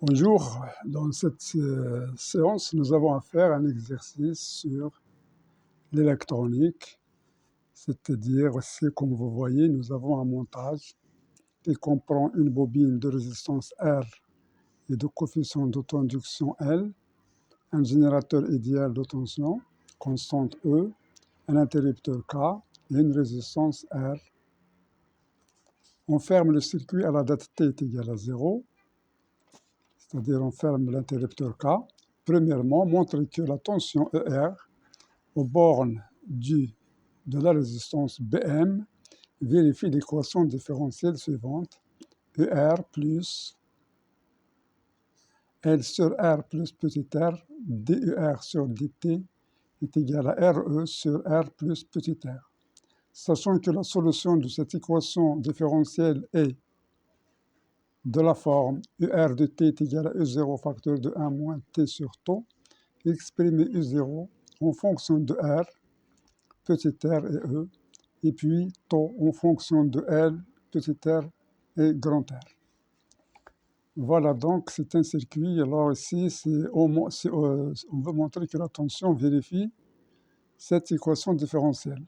Bonjour, dans cette séance, nous avons à faire un exercice sur l'électronique, c'est-à-dire, comme vous voyez, nous avons un montage qui comprend une bobine de résistance R et de coefficient d'auto-induction L, un générateur idéal de tension, constante E, un interrupteur K et une résistance R. On ferme le circuit à la date T est égale à 0, c'est-à-dire on ferme l'interrupteur K. Premièrement, montrer que la tension ER aux bornes de la résistance BM vérifie l'équation différentielle suivante. ER plus L sur R plus petit r, DER sur DT est égal à RE sur R plus petit r. Sachant que la solution de cette équation différentielle est de la forme ER de t est égal à E0 facteur de 1 moins t sur taux, exprimer E0 en fonction de R, petit r et E, et puis taux en fonction de L, petit r et grand R. Voilà, donc c'est un circuit. Alors ici, on veut montrer que la tension vérifie cette équation différentielle.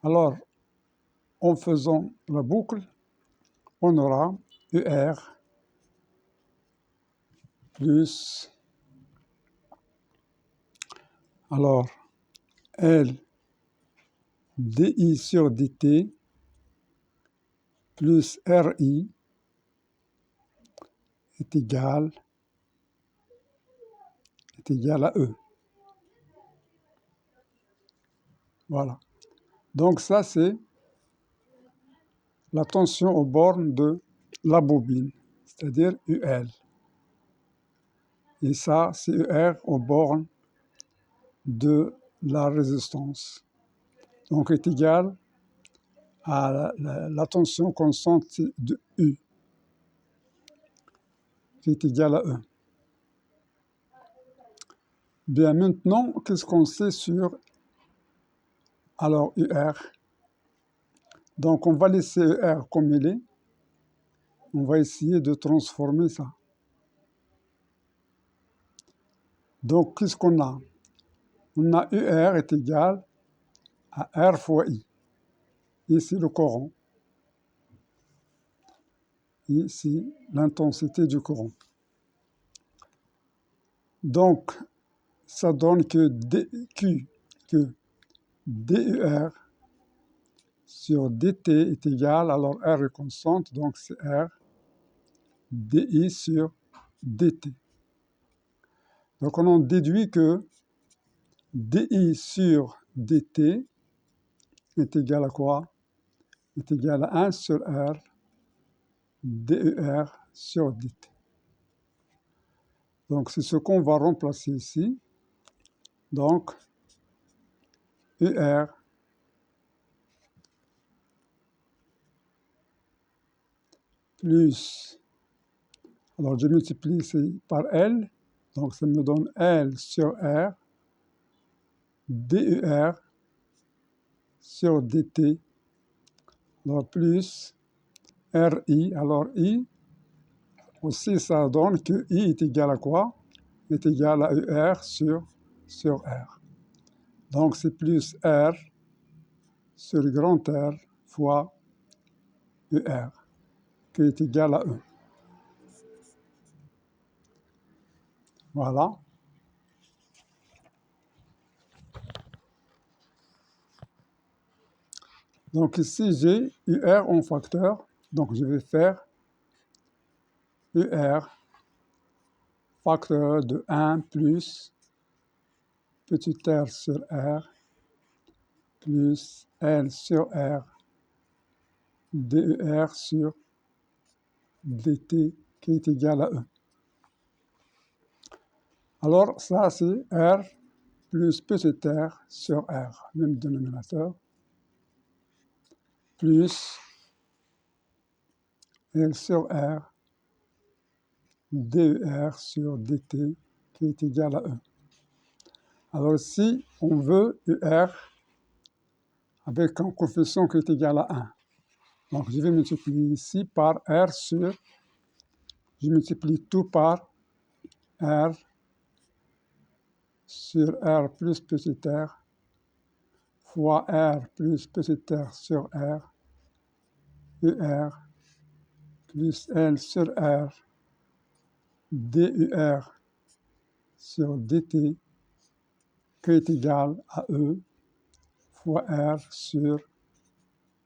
Alors, en faisant la boucle, on aura ER plus, alors, L dI sur dt plus RI est égal à E. Voilà. Donc ça, c'est la tension aux bornes de la bobine, c'est-à-dire UL. Et ça, c'est ER aux bornes de la résistance. Donc, est égal à la tension constante de U, qui est égale à E. Bien, maintenant, qu'est-ce qu'on sait sur alors UR? Donc, on va laisser ER comme il est. On va essayer de transformer ça. Donc, qu'est-ce qu'on a? On a UR est égal à R fois I. Ici, le courant. Ici, l'intensité du courant. Donc, ça donne que DER sur DT est égal, alors R est constante, donc c'est R DI sur DT. Donc on en déduit que DI sur DT est égal à quoi? Est égal à 1 sur R DER sur DT. Donc c'est ce qu'on va remplacer ici. Donc ER plus, alors je multiplie ici par L, donc ça me donne L sur R DER sur DT, alors plus RI, alors I, aussi ça donne que I est égal à quoi? Est égal à ER sur R. Donc c'est plus R sur grand R fois ER, qui est égal à E. Voilà. Donc ici j'ai UR en facteur, donc je vais faire UR facteur de 1 plus petit r sur R plus L sur R DER sur DT qui est égal à E. Alors ça c'est R plus petit r sur R, même dénominateur, plus L sur R DER sur DT qui est égal à E. Alors si on veut UR avec un coefficient qui est égal à 1, donc je vais multiplier ici par R sur, je multiplie tout par R sur R plus petit r fois R plus petit r sur R, UR plus L sur R, DUR sur DT, qui est égal à E fois R sur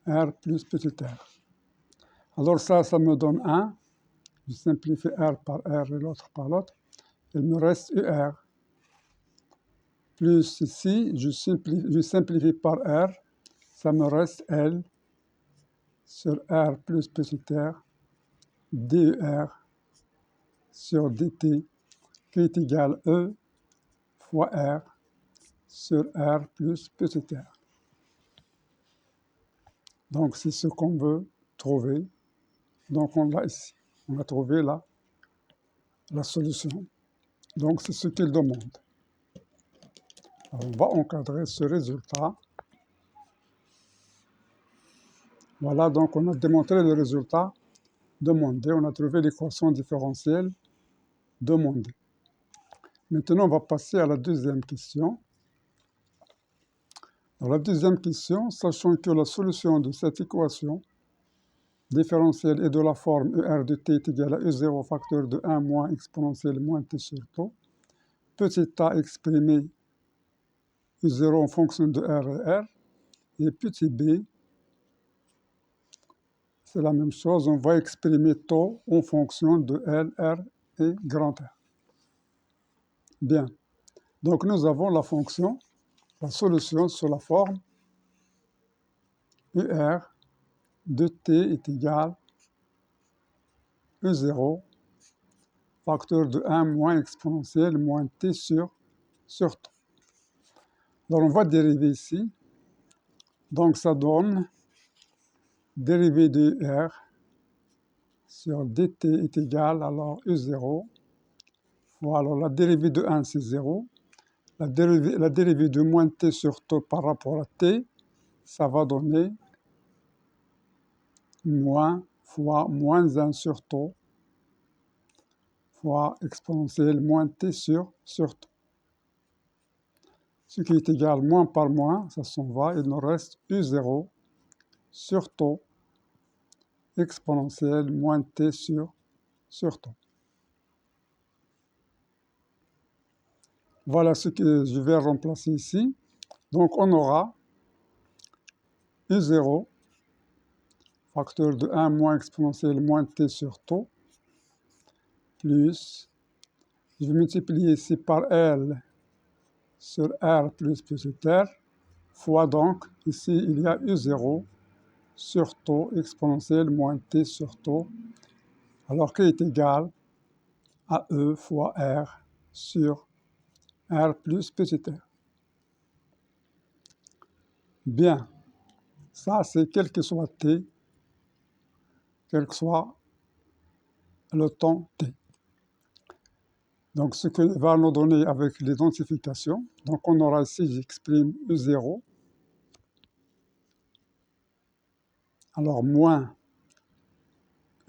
R plus petit r. Alors ça me donne 1. Je simplifie R par R et l'autre par l'autre. Il me reste UR. Plus ici, je simplifie par R. Ça me reste L sur R plus petit r, DUR sur DT, qui est égal à E fois R sur R plus petit r. Donc, c'est ce qu'on veut trouver. Donc, on l'a ici. On a trouvé la solution. Donc, c'est ce qu'il demande. Alors, on va encadrer ce résultat. Voilà, donc on a démontré le résultat demandé. On a trouvé l'équation différentielle demandée. Maintenant, on va passer à la deuxième question. Dans la deuxième question, sachant que la solution de cette équation différentielle est de la forme ER de t est égal à E0 facteur de 1 moins exponentielle moins t sur taux, petit a exprimé E0 en fonction de R et R, et petit b, c'est la même chose, on va exprimer taux en fonction de L, R et grand R. Bien, donc nous avons la fonction, la solution sous la forme ER de t est égal à E0 facteur de 1 moins exponentielle moins t sur t. Alors on va dériver ici. Donc ça donne dérivée de R sur dt est égal alors E0 fois, alors la dérivée de 1 c'est 0. La dérivée de moins t sur t par rapport à t, ça va donner moins fois moins 1 sur t fois exponentielle moins t sur t. Ce qui est égal moins par moins, ça s'en va, il nous reste U0 sur t exponentielle moins t sur t. Voilà ce que je vais remplacer ici. Donc on aura U0 facteur de 1 moins exponentielle moins t sur t plus, je vais multiplier ici par L sur R plus petit r, fois donc, ici il y a U0 sur t exponentielle moins t sur t, alors qui est égal à E fois R sur R plus petit r. Bien, ça c'est quel que soit t, quel que soit le temps t. Donc ce que va nous donner avec l'identification, donc on aura ici, j'exprime U0, alors moins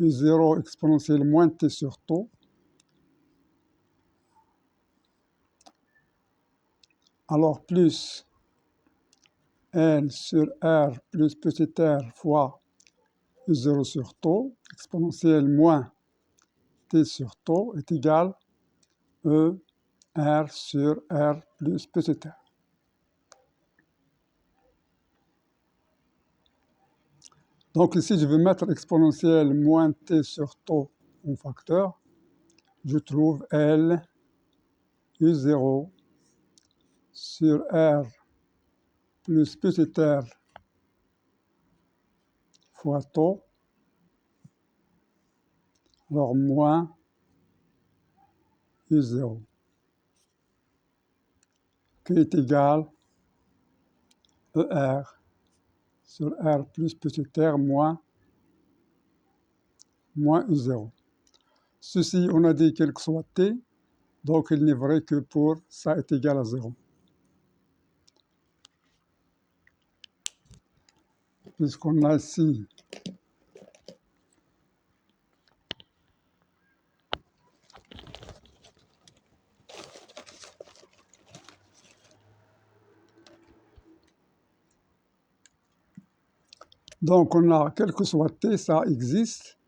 U0 exponentielle moins t sur t, alors plus L sur R plus petit r fois U0 sur t, exponentielle moins t sur t est égal à E R sur R plus petit r. Donc ici, je vais mettre exponentielle moins t sur t en facteur. Je trouve L U0 sur R plus petit r fois t, alors moins U0, qui est égal à ER sur R plus petit r moins U0. Ceci, on a dit quel que soit t, donc il n'est vrai que pour ça est égal à 0. Puisqu'on a ici Donc on a, quel que soit t, ça existe,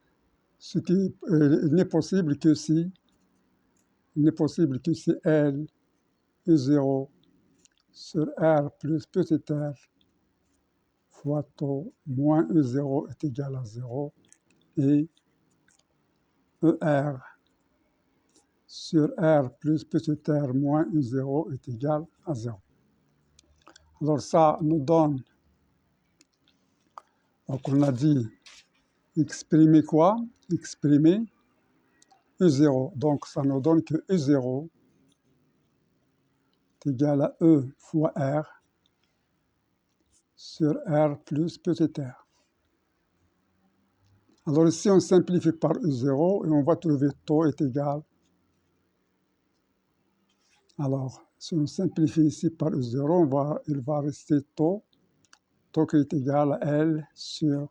ce qui n'est possible que si, L U0 sur R plus petit r fois taux moins U0 est égal à 0 et ER sur R plus petit r moins U0 est égal à 0. Alors ça nous donne, donc on a dit exprimer quoi? Exprimer U0. Donc ça nous donne que U0 est égal à E fois R sur R plus petit r. Alors ici on simplifie par U0 et on va trouver taux est égal. Alors si on simplifie ici par U0, il va rester taux qui est égal à L sur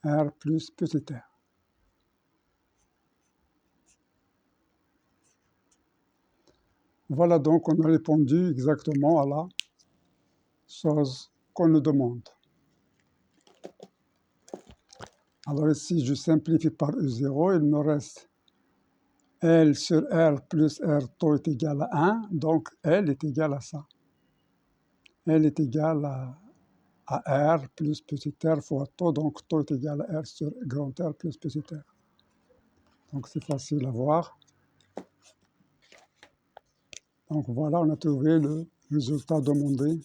R plus petit r. Voilà donc on a répondu exactement à la chose qu'on nous demande. Alors ici je simplifie par U0, il me reste L sur R plus R taux est égal à 1, donc L est égal à ça. L est égal à R plus petit r fois taux, donc taux est égal à R sur grand R plus petit r. Donc c'est facile à voir. Donc voilà, on a trouvé le résultat demandé.